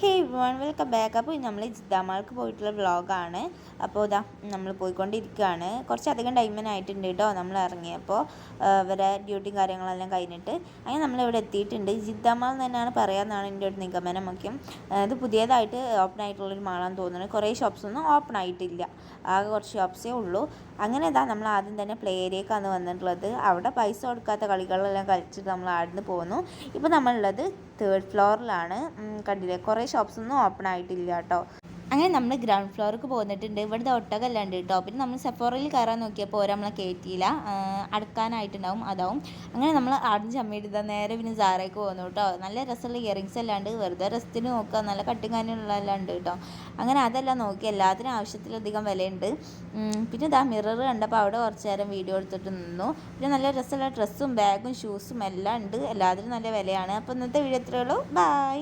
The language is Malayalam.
ഹേ എവ്രിവൺ വെൽക്കം ബാക്ക്. അപ്പോൾ നമ്മൾ ജിദ്ദാമാൾക്ക് പോയിട്ടുള്ള വ്ളോഗാണ്. അപ്പോൾ ഇതാ നമ്മൾ പോയിക്കൊണ്ടിരിക്കുകയാണ്. കുറച്ചധികം ടൈമിനായിട്ടുണ്ട് കേട്ടോ നമ്മൾ ഇറങ്ങിയപ്പോൾ. ഇവരെ ഡ്യൂട്ടിയും കാര്യങ്ങളെല്ലാം കഴിഞ്ഞിട്ട് അങ്ങനെ നമ്മളിവിടെ എത്തിയിട്ടുണ്ട്. ജിദ്ദാമാൾ തന്നെയാണ് പറയാമെന്നാണ് എൻ്റെ ഒരു നിഗമനമൊക്കെ. ഇത് പുതിയതായിട്ട് ഓപ്പൺ ആയിട്ടുള്ളൊരു മാളാന്ന് തോന്നുന്നത്. കുറേ ഷോപ്സൊന്നും ഓപ്പൺ ആയിട്ടില്ല, ആകെ കുറച്ച് ഷോപ്സേ ഉള്ളൂ. അങ്ങനെ ഇതാ നമ്മൾ ആദ്യം തന്നെ പ്ലേ ഏരിയക്കാണ് വന്നിട്ടുള്ളത്. അവിടെ പൈസ കൊടുക്കാത്ത കളികളെല്ലാം കളിച്ചിട്ട് നമ്മൾ ആടുന്ന് പോന്നു. ഇപ്പോൾ നമ്മളുള്ളത് 3rd ഫ്ലോറിലാണ്. കണ്ടില്ലേ, കുറേ ഷോപ്സൊന്നും ഓപ്പൺ ആയിട്ടില്ല കേട്ടോ. അങ്ങനെ നമ്മൾ ഗ്രൗണ്ട് ഫ്ലോർക്ക് പോന്നിട്ടുണ്ട്. ഇവിടുത്തെ ഒട്ടകെല്ലാം ഉണ്ട് കേട്ടോ. പിന്നെ നമ്മൾ സെഫോറയിൽ കയറാൻ നോക്കിയപ്പോൾ നമ്മളെ കയറ്റിയില്ല, അടക്കാനായിട്ടുണ്ടാവും, അതാവും. അങ്ങനെ നമ്മൾ ആടും ചമ്മിയിട്ട് നേരെ പിന്നെ സാറേക്ക് പോകുന്നു കേട്ടോ. നല്ല രസമുള്ള ഇയറിങ്സ് എല്ലാം ഉണ്ട്. വെറുതെ രസത്തിന് നോക്കുക, നല്ല കട്ടും കാര്യമുള്ളതെല്ലാം ഉണ്ട് കേട്ടോ. അങ്ങനെ അതെല്ലാം നോക്കി, എല്ലാത്തിനും ആവശ്യത്തിലധികം വിലയുണ്ട്. പിന്നെ ഇതാ മിറർ കണ്ടപ്പോൾ അവിടെ കുറച്ച് നേരം വീഡിയോ എടുത്തിട്ട് നിന്നു. പിന്നെ നല്ല രസമുള്ള ഡ്രസ്സും ബാഗും ഷൂസും എല്ലാം ഉണ്ട്. എല്ലാത്തിനും നല്ല വിലയാണ്. അപ്പോൾ ഇന്നത്തെ വീഡിയോ ഇത്രയേ ഉള്ളൂ. ബൈ.